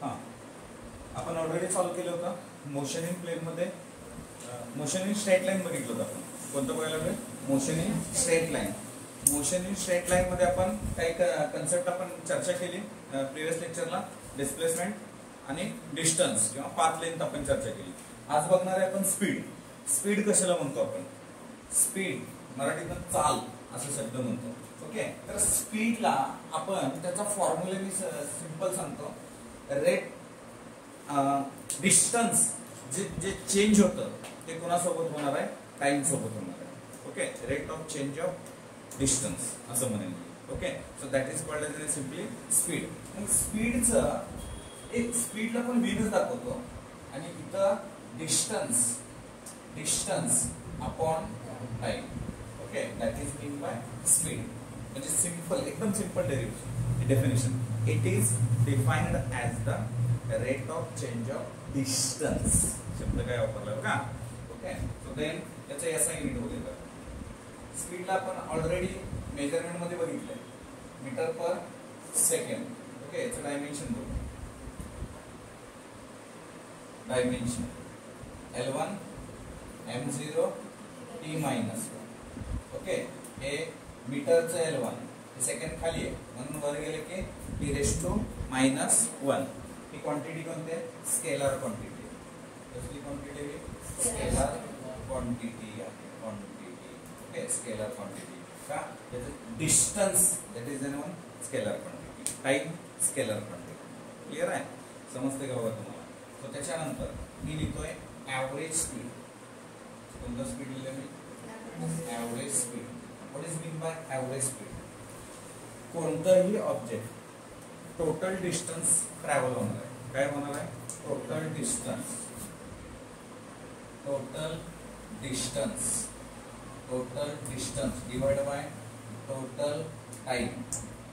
हां, आपण already solve केलं होतं. मोशन इन प्लेनमध्ये मोशन इन स्ट्रेट लाईन बघितलं होतं आपण. कोणतं बघायला लागलं? Motion in straight line. Motion in straight line मध्ये आपण काही कन्सेप्ट आपण चर्चा केली प्रिव्हियस लेक्चरला. डिस्प्लेसमेंट आणि डिस्टन्स किंवा पाथ लेंथ आपण चर्चा केली. आज बघणार आहे आपण स्पीड. स्पीड कशाला म्हणतो आपण? स्पीड मराठीतून चाल असं शब्द म्हणतो. ओके, तर स्पीडला आपण त्याचा फॉर्म्युला मी सिंपल सांगतो. रेट डिस्टन्स जे चेंज होतं ते कोणासोबत होणार आहे? टाइम सोबत होणार आहे. Okay, rate of change of distance असं म्हणेन. Okay, so that is called as simply speed. मग स्पीडचं एक स्पीडला पण व्हीनच दाखवतो आणि इथं distance upon time. Okay, that is mean by speed. म्हणजे सिंपल, एकदम simple definition. It is defined as the rate of change of distance. शब्द काय वापरला का? ओके, सो देन याचा याचा युनिट वगैरे. स्पीडला आपण ऑलरेडी मेजरमेंट मध्ये बघितलंय, मीटर पर सेकंड. ओके, याचं डायमेन्शन बघू. Dimension L1 M0 T-1. Okay, हे मीटरचं L1, हे सेकंड खाली आहे म्हणून वर गेले की T⁻⁻1. ही क्वांटिटी कोणती आहे? Scalar quantity. कसली क्वांटिटी आहे? स्केलर क्वांटिटी आहे. क्वांटिटी. Okay, scalar quantity. का? Distance that is known scalar quantity. Time scalar quantity. Clear आहे? समजते का बघा तुम्हाला? तर त्याच्यानंतर मी लिहितोय ॲव्हरेज स्पीड. कोणतं स्पीड लिहिलं मी? Average speed. What is mean by average speed? कोणतंही ऑब्जेक्ट टोटल डिस्टन्स ट्रॅव्हल होणार आहे. काय होणार आहे? Total distance. Total distance divide by total time.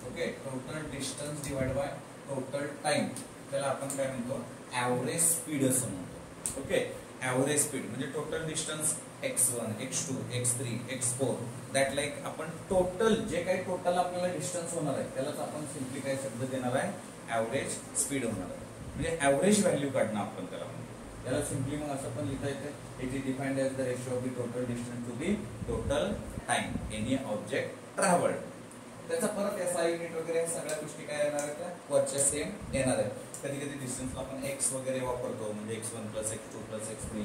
Okay, total distance divide by total time. त्याला आपण काय म्हणतो? ॲव्हरेज स्पीड असं म्हणतो. ओके, ॲव्हरेज स्पीड म्हणजे total distance x1, x2, x3, x4 that like आपण टोटल जे काही टोटल आपल्याला डिस्टन्स होणार आहे त्यालाच आपण सिम्पली काय शब्द देणार आहे? ॲव्हरेज स्पीड होणार आहे. म्हणजे ॲव्हरेज व्हॅल्यू काढणं आपण त्याला म्हणतो. त्याला सिम्पली मग असं पण लिहिता येते. It is defined as the ratio of the total distance to the total time any object travelled. त्याचा परत एसआय युनिट वगैरे सगळ्या गोष्टी काय येणार आहेत? वरच्या सेम येणार आहेत. कधी कधी डिस्टन्सला आपण एक्स वगैरे वापरतो, म्हणजे x1 + x2 + x3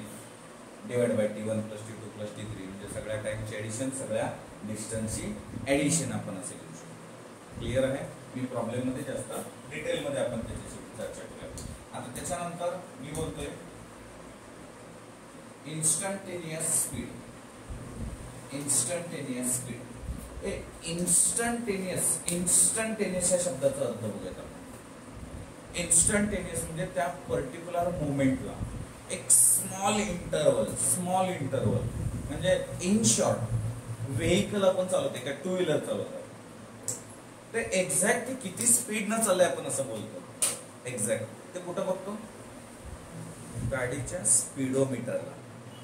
divide by T1 + T2 + T3 म्हणजे सगळ्या टाइमची ऍडिशन, सगळ्या डिस्टन्सची ऍडिशन आपण असे घेऊ शकतो. क्लिअर आहे? मी प्रॉब्लेम मध्ये जास्त डिटेल मध्ये आपण त्याची चर्चा करूया. आता त्याच्यानंतर मी बोलतोय instantaneous speed. Instantaneous speed. Instantaneous या शब्दाचा अर्थ बघूयात आपण. इन्स्टंटेनियस म्हणजे त्या पर्टिक्युलर मोमेंटला एक स्मॉल इंटरवल म्हणजे इन शॉर्ट व्हेकल आपण चालवते का टू व्हीलर चालवतो ते एक्झॅक्ट किती स्पीड न चाललंय आपण असं बोलतो. एक्झॅक्ट ते कुठं बघतो? गाडीच्या स्पीडोमीटरला.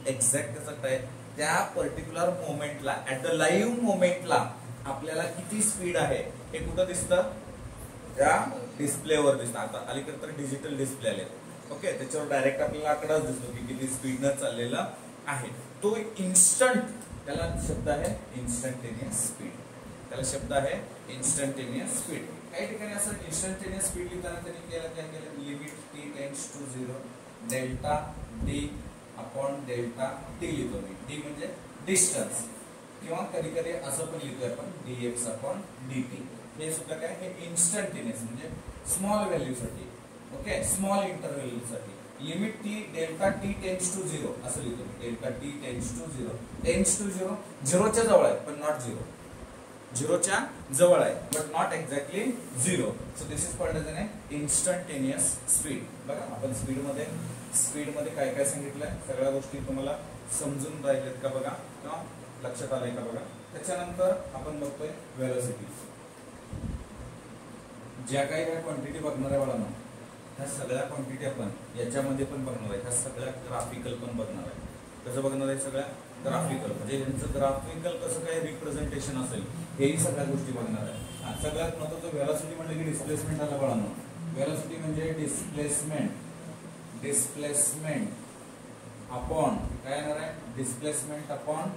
एक्झॅक्ट त्याचा टाइम त्या पर्टिक्युलर मोमेंटला ऍट द लाईव्ह मोमेंटला आपल्याला किती स्पीड आहे हे कुठं दिसतं? त्या डिस्प्लेवर दिसतं. आता अलीकडे तर डिजिटल डिस्प्ले आले. ओके, त्याच्यावर डायरेक्ट आपल्याला आकडाच दिसतो की किती स्पीडनं चाललेला आहे. तो इन्स्टंट, त्याला शब्द आहे इन्स्टंटेनियस स्पीड. त्याला शब्द आहे इन्स्टंटेनियस स्पीड. काही ठिकाणी असं इन्स्टंटेनियस स्पीड लिहिताना त्यांनी काय केलं? Limit T → 0 delta D upon delta T लिहितो मी. D म्हणजे डिस्टन्स, किंवा कधी कधी असं पण लिहितोय आपण dx अपॉन dt. हे सुद्धा काय? हे इन्स्टंटेनियस म्हणजे स्मॉल व्हॅल्यूसाठी. ओके, स्मॉल इंटरव्हॅल्यू साठी limit delta T tends to 0 असं लिहितो मी. डेल्टा T टेंड्स टू 0 झिरोच्या जवळ आहे पण नॉट 0. झिरोच्या जवळ आहे but not exactly 0. So this is called as an instantaneous speed. बघा आपण स्पीड मध्ये काय काय सांगितलंय सगळ्या गोष्टी तुम्हाला समजून राहिलेत का बघा, किंवा लक्षात आलंय का बघा. त्याच्यानंतर आपण बघतोय व्हेलॉसिटी. ज्या काही क्वांटिटी बघणार आहे बाळांनो ह्या सगळ्या क्वांटिटी आपण याच्यामध्ये पण बघणार आहे. ह्या सगळ्या ग्राफिकल पण बघणार आहे. कसं बघणार आहे? सगळ्या ग्राफिकल म्हणजे यांचं ग्राफिकल कसं काय रिप्रेझेंटेशन असेल हेही सगळ्या गोष्टी बघणार आहे. सगळ्यात महत्त्वाचं व्हेलॉसिटी म्हणजे की डिस्प्लेसमेंट आला बाळांनो. वेलोसिटी म्हणजे डिस्प्लेसमेंट अपॉन काय येणार आहे, displacement upon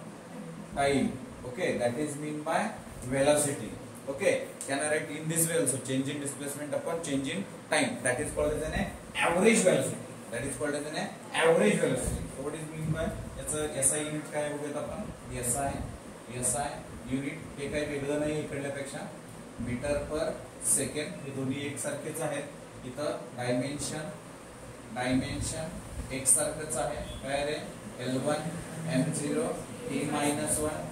time. Okay, that is mean by velocity. Okay, can I write in this way also, change in displacement upon change in time, that is called as an average velocity. That is called as an average velocity. So what is mean by याचं SI unit काय बघूयात आपण. SI unit हे काही वेगळं नाही इकडल्यापेक्षा, metre पर second. हे दोन्ही एकसारखेच आहेत. इथं डायमेन्शन एकसारखंच आहे. काय रे, L1 M0 T-1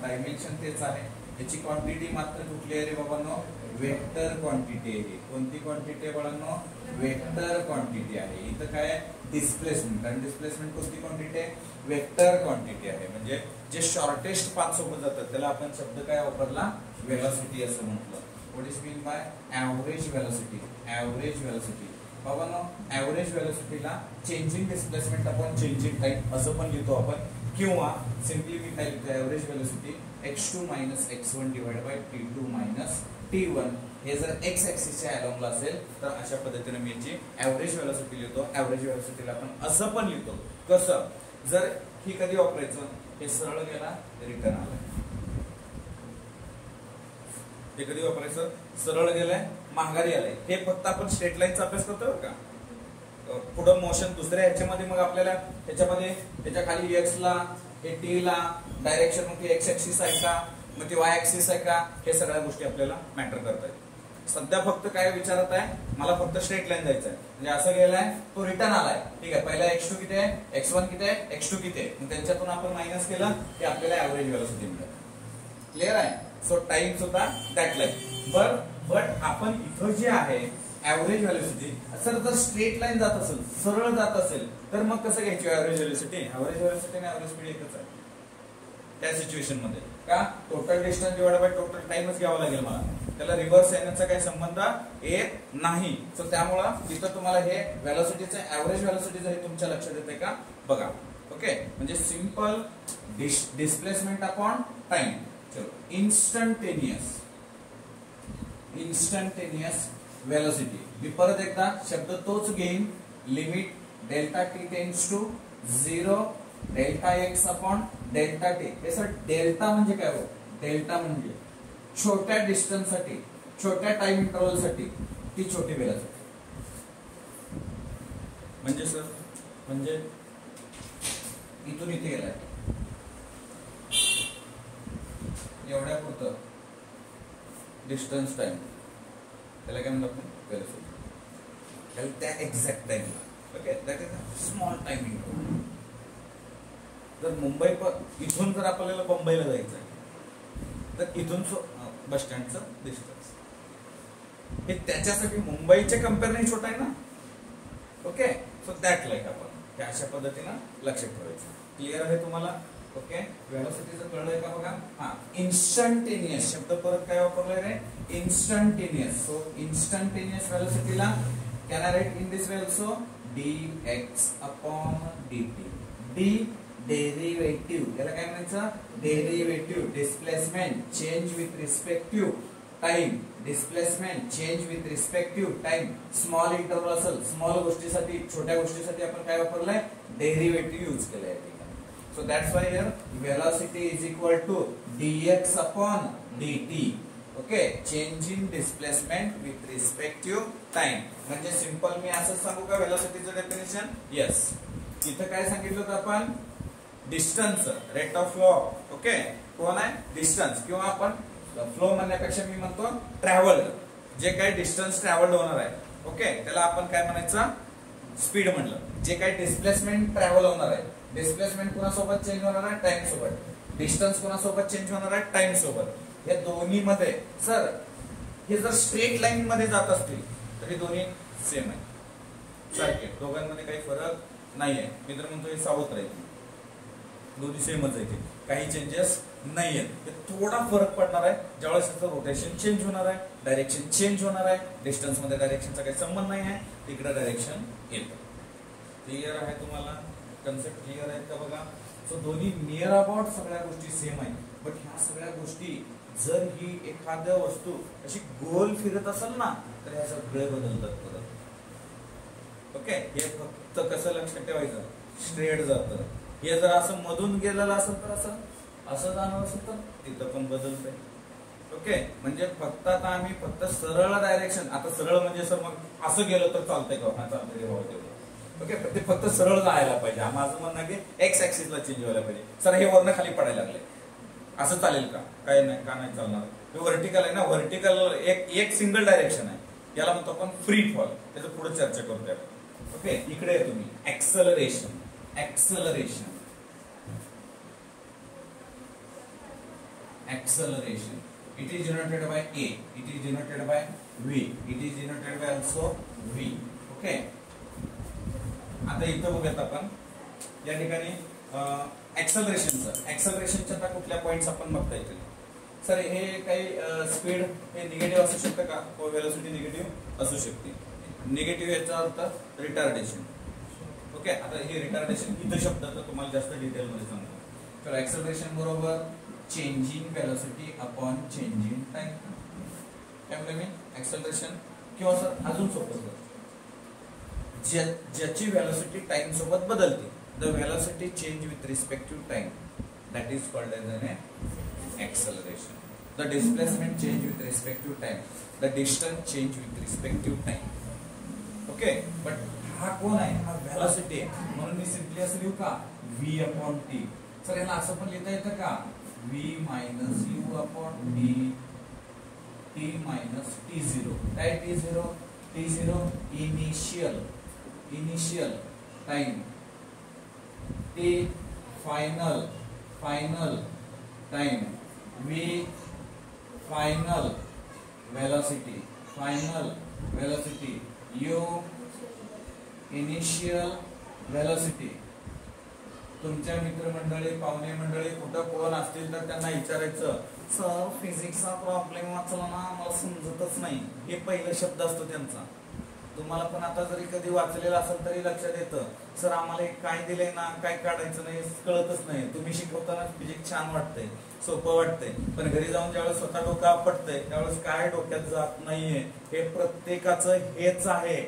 डायमेन्शन तेच आहे. याची क्वांटिटी मात्र कुठली आहे रे बाबांनो, वेक्टर क्वांटिटी आहे. कोणती क्वांटिटी आहे बाळांनो, वेक्टर क्वांटिटी आहे. इथं काय डिस्प्लेसमेंट, आणि डिस्प्लेसमेंट कोणती क्वांटिटी आहे, वेक्टर क्वांटिटी आहे. म्हणजे जे शॉर्टेस्ट पाथ सोबत जातात त्याला आपण शब्द काय वापरला, वेलोसिटी असं म्हटलं. What is mean by average velocity. बाबांनो ॲव्हरेज वेलोसिटीला changing displacement upon changing time असं पण लिहितो आपण, किंवा सिम्पली मी काय लिहितो, average velocity x2 minus x1 divided by t2 minus t1. हे जर x ऍक्सिसच्या अलोंगला असेल तर अशा पद्धतीने मी याची ॲव्हरेज वेलोसिटी लिहितो. ॲव्हरेज वेलोसिटीला आपण असं पण लिहितो. कसं, जर ही कधी वापरायचं, हे सरळ गेला रिटर्न आला. हे कधी वापरायचं, सरळ गेलाय माघारी आलाय. हे फक्त आपण स्ट्रेट लाईनचा अभ्यास करतोय का. पुढं मोशन दुसऱ्या ह्याच्यामध्ये मग आपल्याला ह्याच्यामध्ये त्याच्या खाली x ला, हे t ला डायरेक्शन मग ती x ऍक्सिस आहे का, मग ती y ऍक्सिस आहे का, हे सगळ्या गोष्टी आपल्याला मॅटर करतात. सध्या फक्त काय विचारत आहे, मला फक्त स्ट्रेट लाईन जायचं आहे. म्हणजे असं गेलाय तो रिटर्न आलाय. ठीक आहे, पहिला x2 किती आहे, x1 किती आहे, x2 किती आहे, मग त्यांच्यातून आपण मायनस केलं की आपल्याला ॲव्हरेज वेलोसिटी मिळेल. क्लिअर आहे. सो टाइम सुद्धा दॅट लाईन. बट आपण इथं जे आहे ॲव्हरेज वेलोसिटी, सर जर स्ट्रेट लाईन जात असेल, सरळ जात असेल, तर मग कसं घ्यायची ॲव्हरेज वेलोसिटी. ॲव्हरेज वेलोसिटी आणि ॲव्हरेज स्पीड एकच आहे त्या सिच्युएशन मध्ये. का, total distance divide by total टाइमच घ्यावा लागेल मला, त्याला रिव्हर्स येण्याचा काही संबंध येत नाही. सो त्यामुळं तिथं तुम्हाला हे वेलोसिटीचं ॲव्हरेज वेलोसिटीचं हे तुमच्या लक्षात येते का बघा. ओके, म्हणजे सिंपल डिस्प्लेसमेंट अपॉन टाइम. चलो, इन्स्टंटेनियस वेलोसिटी. मी परत एकदा शब्द तोच घेईन, limit delta t tends to 0 delta x upon delta t. हे सर डेल्टा म्हणजे काय हो, डेल्टा म्हणजे छोट्या डिस्टन्स साठी, छोट्या टाइम इंटरवल साठी ती छोटी वेलोसिटी. म्हणजे सर, म्हणजे इथून इथे गेलाय एवढ्या पुरतं डिस्टन्स टाइम, त्याला काय म्हणतात वेलोसिटी. त्या exact time. Okay, that is small time interval. जर मुंबई इथून जर आपल्याला मुंबईला जायचं आहे तर इथून बस स्टँडचं डिस्टन्स हे त्याच्यासाठी मुंबईच्या कंपेअरने छोटा आहे ना. ओके, सो दॅट लाईक आपण हे अशा पद्धतीनं लक्षात ठेवायचं. क्लिअर आहे तुम्हाला. ओके, वेलोसिटीचं कळलंय का बघा. हा, इन्स्टंटेनियस शब्द परत काय वापरलाय रे, इन्स्टंटेनियस. सो इन्स्टंटेनियस वेलोसिटीला can I write in this way also, dx upon dt. D derivative, याला काय म्हणायचं, derivative. Displacement change with respect to time, displacement change with respect to time. Small interval असेल, स्मॉल गोष्टीसाठी, छोट्या गोष्टीसाठी आपण काय वापरलंय, डेरिव्हेटिव्ह यूज केलंय. So that's why here velocity is equal to dx upon dt. Okay, change in displacement with respect to time. म्हणजे simple मी असं सांगू का वेलोसिटीचं डेफिनेशन. येस, इथं काय सांगितलं होतं आपण, distance, rate of flow. Okay, कोण आहे डिस्टन्स, किंवा आपण फ्लो म्हणण्यापेक्षा मी म्हणतो ट्रॅव्हल, जे काही डिस्टन्स ट्रॅव्हल्ड होणार आहे. ओके, त्याला आपण काय म्हणायचं, स्पीड म्हणलं. जे काही डिस्प्लेसमेंट ट्रॅव्हल होणार आहे, डिस्प्लेसमेंट कोणासोबत चेंज होणार आहे, टाइम सोबत. डिस्टन्स कोणासोबत चेंज होणार आहे, टाइम सोबत. या दोन्ही मध्ये सर हे जर स्ट्रेट लाईन मध्ये जात असतील तर हे दोन्ही सेम आहे, सारखे, दोघांमध्ये काही फरक नाही आहे. मी तर म्हणतो हे सावध राहील, दोन्ही सेमच आहे, काही चेंजेस नाही आहेत. थोडा फरक पडणार आहे ज्यावेळेस त्याचं रोटेशन चेंज होणार आहे, डायरेक्शन चेंज होणार आहे. डिस्टन्स मध्ये डायरेक्शनचा काही संबंध नाही आहे, तिकडे डायरेक्शन येतं. क्लिअर आहे तुम्हाला, कन्सेप्ट क्लिअर आहेत का बघा. सो दोन्ही नियर अबाउट सगळ्या गोष्टी सेम आहेत. बट ह्या सगळ्या गोष्टी जर ही एखाद्या वस्तू अशी गोल फिरत असेल ना तर ह्या सगळे बदलतात परत. ओके, हे फक्त कसं लक्षात ठेवायचं, स्ट्रेट जातं. हे जर असं मधून गेलेलं असेल तर असं असं जाणं असेल तर तिथं पण बदलतंय. ओके, म्हणजे फक्त आता आम्ही फक्त सरळ डायरेक्शन, आता सरळ म्हणजे सर मग असं गेलं तर चालतंय का, हा चालतंय रे बाबा. ओके, ते फक्त सरळ जायला पाहिजे. माझं म्हणणं आहे की एक्स ऍक्सिसला चेंज व्हायला पाहिजे. सर हे वरनं खाली पडायला लागले, असं चालेल का, काय नाही, का नाही चालणार. हे व्हर्टिकल आहे ना, व्हर्टिकल एक सिंगल डायरेक्शन आहे, याला म्हणतो आपण फ्री फॉल. त्याचं पुढे चर्चा करतोय. ओके, इकडे तुम्ही acceleration, acceleration, acceleration, it is denoted by a, it is denoted by v, it is denoted by also v. Okay, आता इथं बघूयात आपण या ठिकाणी ऍक्सलरेशनचं आता कुठल्या पॉइंट्स आपण बघता येतील. सर हे काही स्पीड हे निगेटिव्ह असू शकतं का, व्हेलॉसिटी निगेटिव्ह असू शकते. निगेटिव्ह याचा अर्थ रिटार्डेशन. ओके, आता हे रिटार्डेशन इथं शब्द तर तुम्हाला जास्त डिटेल मध्ये सांगतो. तर ऍक्सलरेशन बरोबर changing velocity upon changing time. काय म्हणतो मी, ऍक्सलरेशन किंवा सर अजून सोपं, ज्याची वेलोसिटी टाइम सोबत बदलते, the velocity change with respect to time, that is called as an acceleration. The displacement change with respect to time, the distance change with respect to time. Okay, but हा कोण आहे, हा velocity आहे, म्हणून मी simply असं लिहू का, v upon t. Sir याला असं पण लिहिता येतं का, v minus u upon t minus t0. काय t0, t0 initial time, t final time, v final velocity, u initial velocity. तुमच्या मित्रमंडळी, पाहुणे मंडळी कुठं कोण असतील तर त्यांना विचारायचं, सर फिजिक्सचा प्रॉब्लेम वाचला ना, मला समजतच नाही. हे पहिला शब्द असतो त्यांचा. तुम्हाला पण आता जरी कधी वाचलेलं असेल तरी लक्षात येतं, सर आम्हाला काय दिलंय ना, काय काढायचं नाही कळतच नाही. तुम्ही शिकवताना फिजिक्स छान वाटतंय, सोपं वाटतंय, पण घरी जाऊन ज्यावेळेस स्वतः डोकं आपटतंय त्यावेळेस काय डोक्यात जात नाहीये. हे प्रत्येकाचं हेच आहे.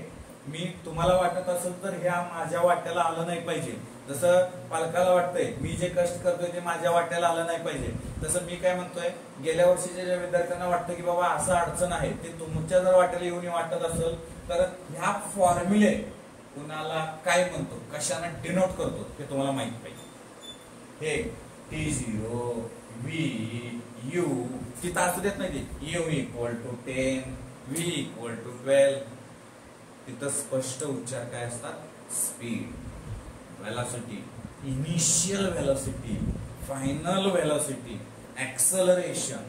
मी तुम्हाला वाटत असेल तर ह्या माझ्या वाट्याला आलं नाही पाहिजे. जसं पालकाला वाटतंय मी जे कष्ट करतोय ते माझ्या वाट्याला आलं नाही पाहिजे, तसं मी काय म्हणतोय, गेल्या वर्षीच्या ज्या विद्यार्थ्यांना वाटतं की बाबा असं अडचण आहे, ते तुमच्या जर वाट्याला येऊन वाटत असेल तर ह्या फॉर्म्युले कुणाला काय म्हणतो, कशाने डिनोट करतो हे तुम्हाला माहित पाहिजे. हे t0 v u तिथं असू देत नाही, ते u equal to 10 v equal to 12. तिथं स्पष्ट उच्चार काय असतात, speed, velocity, initial velocity, final velocity, acceleration.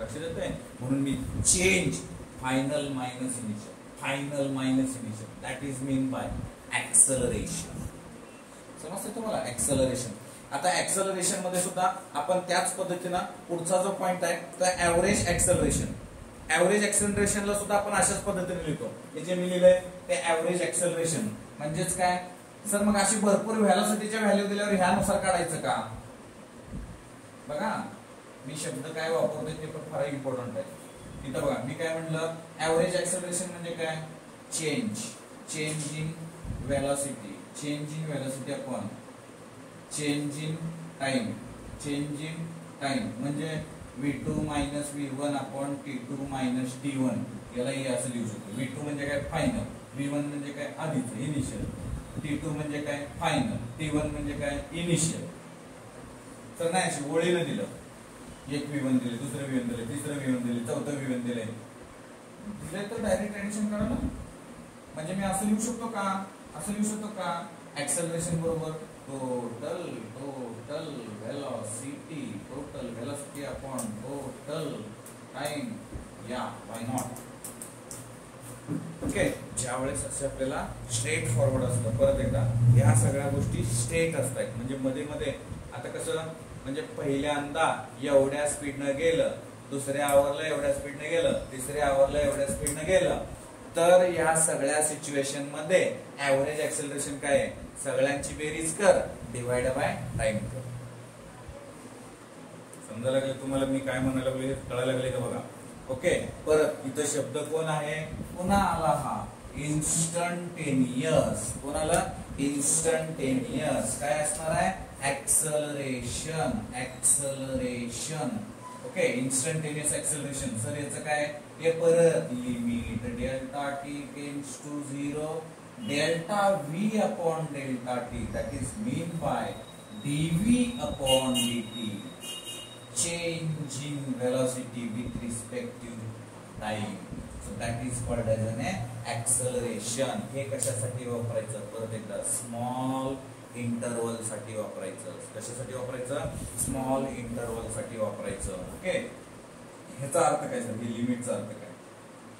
लक्षात येतंय, म्हणून मी change final minus initial, that is mean by acceleration. समजतंय तुम्हाला ऍक्सलरेशन. आता ऍक्सलरेशन मध्ये सुद्धा आपण त्याच पद्धतीनं पुढचा जो पॉइंट आहे तो ऍव्हरेज ऍक्सलरेशन. ऍव्हरेज ऍक्सलरेशनला सुद्धा आपण अशाच पद्धतीने लिहितो. हे जे मी लिहिलंय ते ऍव्हरेज ऍक्सलरेशन म्हणजेच काय, सर मग अशी भरपूर व्हेलॉसिटीच्या व्हॅल्यू दिल्यावर ह्यानुसार काढायचं का. बघा मी शब्द काय वापरतोय ते पण फार इम्पॉर्टंट आहे. इथं बघा मी काय म्हणलं, ऍव्हरेज ऍक्सलरेशन म्हणजे काय, change in velocity upon change in time म्हणजे v2 minus v1 upon t2 minus t1. याला हे असं लिहू शकतो. v2 म्हणजे काय, फायनल, v1 म्हणजे काय, आधीच इनिशियल, t2 म्हणजे काय, फायनल, t1 म्हणजे काय, इनिशियल. तर नाही अशी ओळीनं दिलं, एक v1 दिले, दुसरं v1 दिले, तिसरं v1 दिले, चौथं v1 दिले तर डायरेक्ट ऍडिशन करा ना. म्हणजे मी असं लिहू शकतो का, ऍक्सलरेशन बरोबर total velocity upon total time. या व्हाय नॉट. ओके, ज्या वेळेस असे आपल्याला स्ट्रेट फॉरवर्ड असतं, परत एकदा ह्या सगळ्या गोष्टी स्ट्रेट असतात. म्हणजे मध्ये मध्ये आता कसं, म्हणजे पहिल्यांदा एवढ्या स्पीडनं गेलं, दुसऱ्या आवरला एवढ्या स्पीडनं गेलं, तिसऱ्या आवरला एवढ्या स्पीडनं गेलं, तर या सगळ्या सिच्युएशन मध्ये ऍव्हरेज ऍक्सलरेशन काय आहे, सगळ्यांची बेरीज कर, डिवाइड बाय टाइम कर. समजा लागले तुम्हाला मी काय म्हणायला लागले, कळायला लागले का बघा. ओके, परत इथं शब्द कोण आहे, पुन्हा आला हा इन्स्टंटेनियस. कोणाला? इन्स्टंटेनियस. काय असणार आहे? Acceleration. Acceleration. Okay, instantaneous acceleration. Sir याचं काय? हे परत limit delta T tends to 0 delta V upon delta T, that is mean by dv upon dt, change in velocity with respect to time. So that is called as an acceleration. हे कशासाठी वापरायचं? परत एकदा small interval साठी वापरायचं. कशासाठी वापरायचं? Small interval साठी वापरायचं. ओके, ह्याचा अर्थ काय सर? ही लिमिटचा अर्थ काय?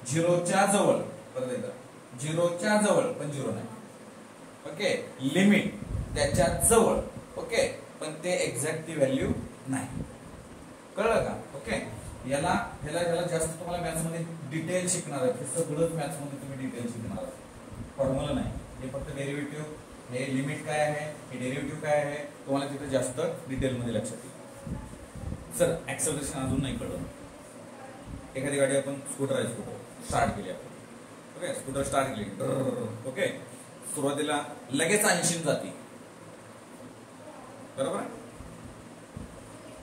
झिरोच्या जवळ, परत एकदा झिरोच्या जवळ पण झिरो नाही. ओके, लिमिट त्याच्या जवळ. ओके, पण ते एक्झॅक्ट ती व्हॅल्यू नाही. कळलं का? ओके, ह्याला जास्त तुम्हाला मॅथ्स मध्ये डिटेल शिकणार आहे. हे सगळंच मॅथ्स मध्ये तुम्ही डिटेल शिकणार आहात. फॉर्म्युला नाही, हे फक्त डेरिव्हेटिव्ह, हे लिमिट काय आहे, हे डेरिव्हेटिव्ह काय आहे, तुम्हाला तिथे जास्त डिटेल मध्ये लक्षात येईल. सर ऍक्सेलरेशन अजून नाही कळलं. एखादी गाडी आपण स्कूटर स्टार्ट केली आपण. ओके, स्कूटर स्टार्ट केली. ओके, सुरुवातीला लगेच 80 जाते. बरोबर,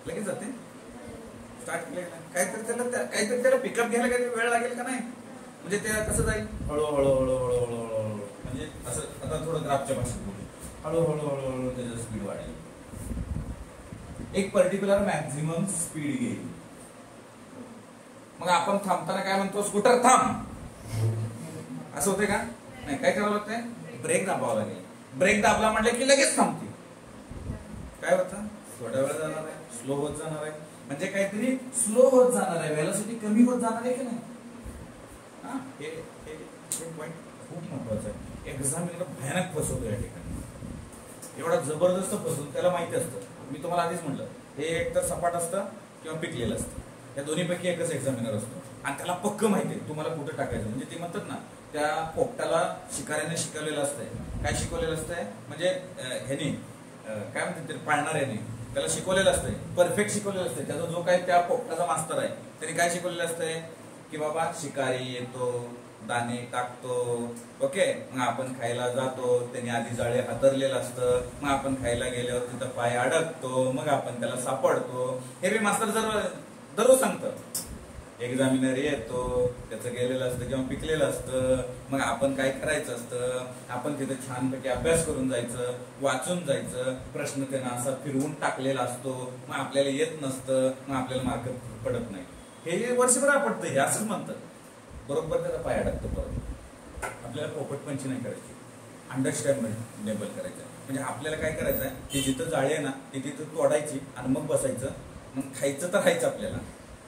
लगेच जाते. स्टार्ट केलं काहीतरी त्याला पिकअप घ्यायला काही वेळ लागेल का नाही? म्हणजे ते कसं जाईल? हळूहळू म्हणजे असं. आता थोडं ग्राफच्या भाषेत बोलू. हळूहळू त्याचं स्पीड वाढेल. एक पर्टिक्युलर मॅक्झिमम स्पीड घेईल. मग आपण थांबताना काय म्हणतो? स्कूटर थांब, असं होते का? नाही, काय करावं लागतंय? ब्रेक दाबावं लागेल. ब्रेक दाबला म्हटलं की लगेच थांबते. काय होतं? थोड्या वेळ जाणार आहे, स्लो होत जाणार आहे. म्हणजे काहीतरी स्लो होत जाणार आहे, व्हेलॉसिटी कमी होत जाणार आहे की नाही? हे पॉइंट खूप महत्वाचं आहे. एक्झामिनर भयानक फसवतो या ठिकाणी. एवढा जबरदस्त फसवतो, त्याला माहिती असतं. मी तुम्हाला आधीच म्हटलं, हे एकतर सपाट असतं किंवा पिकलेलं असतं. या दोन्हीपैकी एकच एक्झामिनर असतो आणि त्याला पक्क माहिती आहे तुम्हाला कुठं टाकायचं. म्हणजे ते म्हणतात ना, त्या पोपटाला शिकाऱ्याने शिकवलेलं असतंय. काय शिकवलेलं असतंय? म्हणजे ह्यानी काय म्हणते, पाळणाऱ्याने त्याला शिकवलेलं असतंय, परफेक्ट शिकवलेलं असतंय. त्याचा जो काही त्या पोपटाचा मास्तर आहे त्याने काय शिकवलेलं असतंय? की बाबा शिकारी येतो, दाणे टाकतो. ओके, मग आपण खायला जातो, त्याने आधी जाळे हातरलेलं असतं. मग आपण खायला गेल्यावर तिथं पाय अडकतो, मग आपण त्याला सापडतो. हे बी मास्तर दररोज सांगतं. एक्झामिनर येतो, त्याचं गेलेलं असतं किंवा पिकलेलं असतं. मग आपण काय करायचं असतं? आपण तिथे छानपैकी अभ्यास करून जायचं, वाचून जायचं. प्रश्न त्यांना असा फिरवून टाकलेला असतो. मग आपल्याला येत नसतं, मग आपल्याला मार्क पडत नाही. हे वर्षभर पडतं, हे असंच म्हणतात. बरोबर त्याचा पाय अडकतो. परत आपल्याला पोपटपंची नाही करायची, अंडरस्टँडेबल करायचं. म्हणजे आपल्याला काय करायचं आहे? ती जिथं जाळी आहे ना, ती तिथं तोडायची आणि मग बसायचं. मग खायचं तर खायचं आपल्याला,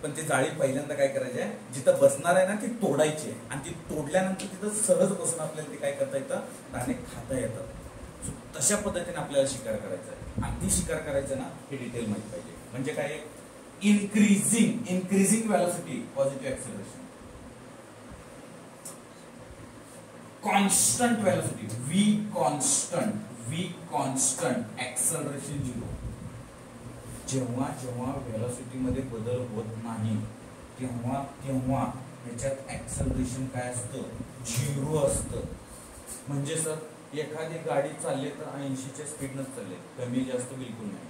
पण ती जाळी पहिल्यांदा काय करायची आहे? जिथं बसणार आहे ना, ती तोडायची आहे. आणि ती तोडल्यानंतर तिथं सहज बसून आपल्याला ती काय करता येतं? दाणे खाता येतात. तशा पद्धतीने आपल्याला शिकार करायचा आहे. आणि ती शिकार करायचं ना, हे डिटेल माहिती पाहिजे. म्हणजे काय? Increasing velocity, positive acceleration. Constant velocity, v constant, acceleration 0. जेव्हा व्हेलॉसिटी मध्ये बदल होत नाही तेव्हा ह्याच्यात ऍक्सेलरेशन काय असतं? 0 असतं. म्हणजे सर एखादी गाडी चालली तर 80च्या स्पीडनच चालले, कमी जास्त बिलकुल नाही.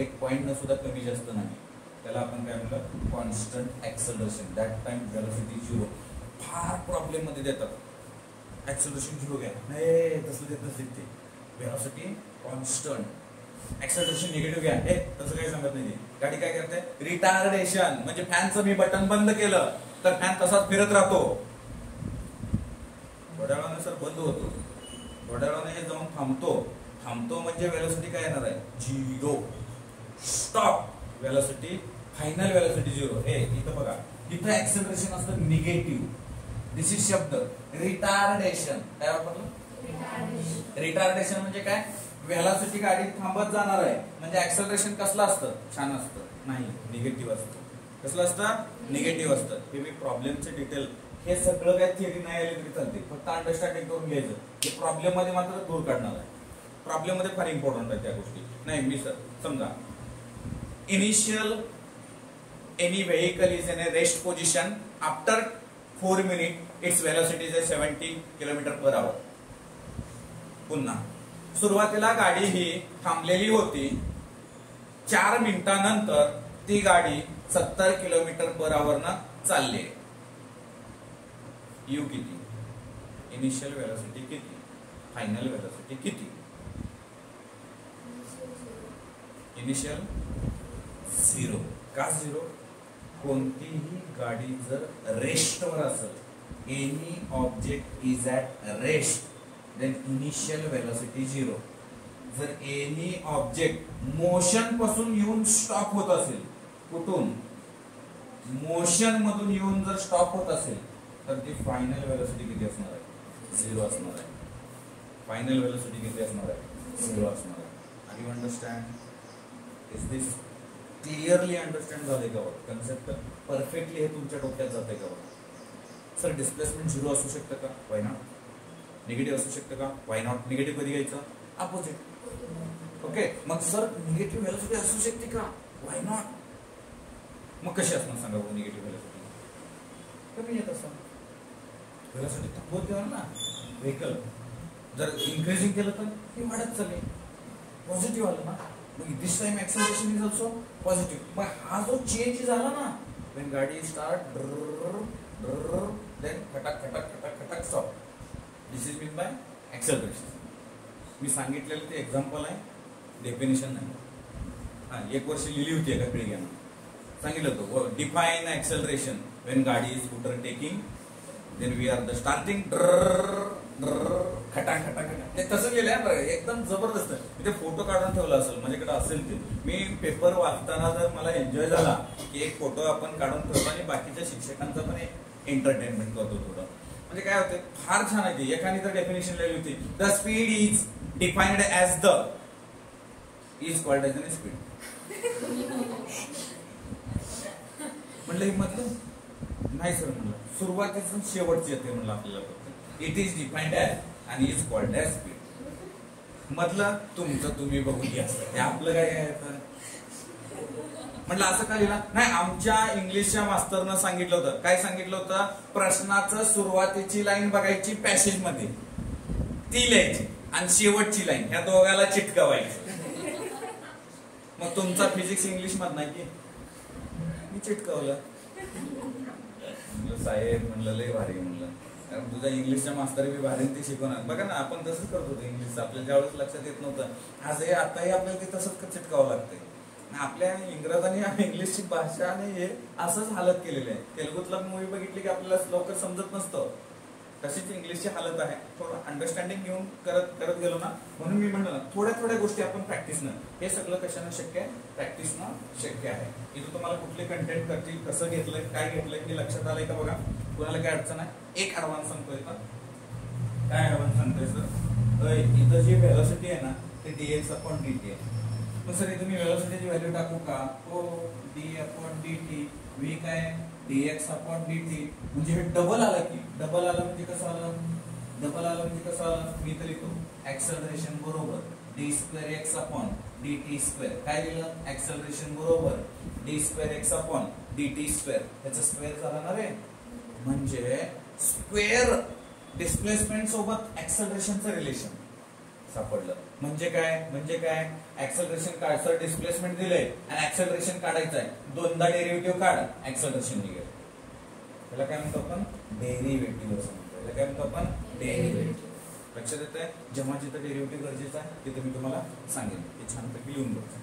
1 पॉइंट न सुद्धा कमी जास्त नाही. त्याला आपण काय म्हणलं? Constant acceleration. That time velocity 0. फार प्रॉब्लेम मध्ये देतात, ऍक्सेलरेशन 0 घ्या. नाही, तसं देत नसते ते. व्हेलॉसिटी कॉन्स्टंट, ऍक्सेलरेशन निगेटिव्ह घ्या. हे तसं काही सांगत नाही. गाडी काय करते? रिटार्डेशन. म्हणजे फॅनचं मी बटन बंद केलं तर फॅन तसाच फिरत राहतो. थोड्या वेळाने सर बंद होतो, थोड्या वेळाने हे जाऊन थांबतो म्हणजे व्हेलॉसिटी काय येणार आहे? 0. स्टॉप. Velocity, final velocity 0. हे इथं बघा, इथं ऍक्सेलरेशन असतं निगेटिव्ह. दिस इज शब्द रिटार्डेशन. काय वापरलं? रिटार्डेशन म्हणजे काय? व्हेलॉसिटी गाडी थांबत जाणार आहे म्हणजे ऍक्सेलरेशन कसलं असतं? छान असतं? नाही, निगेटिव्ह असतं. कसलं असतं? निगेटिव्ह असतं. हे मी प्रॉब्लेमचे डिटेल, हे सगळं काय थिअरी नाही आली तरी चालते, फक्त अंडरस्टँडिंग करून घ्यायचं. हे प्रॉब्लेम मध्ये मात्र दूर काढणार आहे. प्रॉब्लेम मध्ये फार इम्पॉर्टंट आहे त्या गोष्टी. नाही, मी सर समजा initial any vehicle is in a rest position after 4 minute its velocity is 70 kilometre per hour. पुन्हा सुरुवातीला गाडी ही थांबलेली होती. 4 मिनिटांनंतर ती गाडी 70 किलोमीटर पर आवर न चालली. यू किती? इनिशियल वेलोसिटी किती? फायनल वेलोसिटी किती? इनिशियल 0. का 0? कोणतीही गाडी जर रेस्टवर असेल, any object is at rest, then initial velocity 0. जर एनी ऑब्जेक्ट मोशन पासून येऊन स्टॉप होत असेल, कुठून? मोशन मधून येऊन जर स्टॉप होत असेल तर ती फायनल वेलोसिटी किती असणार आहे? 0 असणार आहे. फायनल वेलोसिटी किती असणार आहे? 0 असणार आहे. Are you understand? Is this clearly understand झाले का? कन्सेप्ट परफेक्टली हे तुमच्या डोक्यात जाते का? सर डिस्प्लेसमेंट 0 असू शकतं का? Why not? निगेटिव्ह असू शकतं का? Why not? निगेटिव्ह कधी घ्यायचं? अपोजिट. ओके, मग सर निगेटिव्ह वेलोसिटी असू शकते का? Why not? मग कशी असणार सांगा बघू? निगेटिव्ह वेलोसिटी कमी येत असणार. वेलोसिटी थांबवत गेला ना व्हेकल, जर इन्क्रीजिंग केलं तर ती वाढत चालेल. पॉझिटिव्ह आलं ना, मग this time acceleration is also positive. मग हा जो चेंज झाला ना, व्हेन गाडी स्टार्ट देन खटाक खटाक खटाक खटाक stop, this is mean by acceleration. मी सांगितलेलं ते एक्झाम्पल आहे, डेफिनेशन नाही. हा 1 वर्ष लिहिली होती एका पिढीनं, सांगितलं होतं डिफाइन एक्सेलरेशन व्हेन गाडी is scooter taking, then we are the starting खटाक खटाक खटाक. ते तसं लिहिलंय, एकदम जबरदस्त. मी ते फोटो काढून ठेवला असेल, माझ्याकडे असेल ते. मी पेपर वाचताना जर मला एन्जॉय झाला की एक फोटो आपण काढून ठेवतो आणि बाकीच्या शिक्षकांचं पण एंटरटेनमेंट करतो थोडं. म्हणजे काय होते, फार छान आहे ते. एकाने तर डेफिनेशन लिहिली होती, the speed is defined as the is called as an speed. म्हणलं हे मतलब नाही सर, म्हणलं सुरुवातीचं शेवटची येते म्हणलं आपल्याला फक्त. इट इज डिफाइन्ड ॲज आणि इज कॉल्ड ॲज स्पीड. म्हटलं तुमचं तुम्ही बघून घ्या, ते आपलं काय आहे. म्हटलं असं का लिहिलं? नाही, आमच्या इंग्लिशच्या मास्तरनं सांगितलं होतं. काय सांगितलं होतं? प्रश्नाचं सुरुवातीची लाईन बघायची पॅसेज मध्ये, ती लिहायची, आणि शेवटची लाईन ह्या दोघाला चिटकवायचं. मग तुमचा फिजिक्स इंग्लिश मध नाही की मी चिटकवलं. म्हणलं साहेब, म्हणलं लय भारी, म्हणलं कारण तुझा इंग्लिशच्या मास्तर बी भारी ते शिकवणार. बघा ना, आपण तसंच करत होतो इंग्लिश, आपल्या ज्यावेळेस लक्षात येत नव्हतं, आजही आताही आपल्याला ते तसंच चिटकावं लागतंय. आपल्या इंग्रजांनी इंग्लिशची भाषा आणि हे असंच हालत केलेली आहे. तेलुगुतला मूवी बघितली की आपल्याला लवकर समजत नसतं, तशीच इंग्लिशची हालत आहे. थोडं अंडरस्टँडिंग घेऊन करत गेलो ना, म्हणून मी म्हणलं ना, थोड्या थोड्या गोष्टी आपण प्रॅक्टिसनं, हे सगळं कशानं शक्य आहे? प्रॅक्टिसनं शक्य आहे. इथं तुम्हाला कुठले कंटेंट करतील, कसं घेतलंय, काय घेतलंय हे लक्षात आलंय का? बघा, कुणाला काय अडचण आहे? एक ऍडव्हान्स सांगतोय का? काय ऍडव्हान्स सांगतोय सर? इथं जी व्हेलॉसिटी आहे ना, ते dx अपॉन dt आहे. मग सर इथं मी व्हेलॉसिटीची व्हॅल्यू टाकू का? हो, d अपॉन dt, v काय? dx upon dt. म्हणजे हे डबल आलं की, डबल आलं म्हणजे कसं आलं? डबल आलं म्हणजे कसं आलं? मी तर लिहितो एक्सेलरेशन बरोबर d2x अपॉन dt2. काय लिहिलं? एक्सेलरेशन बरोबर d2x अपॉन dt2. त्याचं स्क्वेअर झालं ना रे, म्हणजे स्क्वेअर डिस्प्लेसमेंट सोबत एक्सेलरेशनचं रिलेशन सापडलं. म्हणजे काय? म्हणजे काय? एक्सेलरेशन काढ सर, डिस्प्लेसमेंट दिलंय आणि एक्सेलरेशन काढायचं आहे, दोनदा डेरिव्हेटिव्ह काढ, एक्सेलरेशन निघेल. त्याला काय म्हणतो आपण? डेरिव्हेटिव्ह असं म्हणतो. त्याला काय म्हणतो आपण? डेरिव्हेटिव्ह. लक्षात येतंय? जेव्हा जिथं डेरिव्हेटिव्ह गरजेचं आहे तिथे मी तुम्हाला सांगेन, हे छानपैकी लिहून बघा.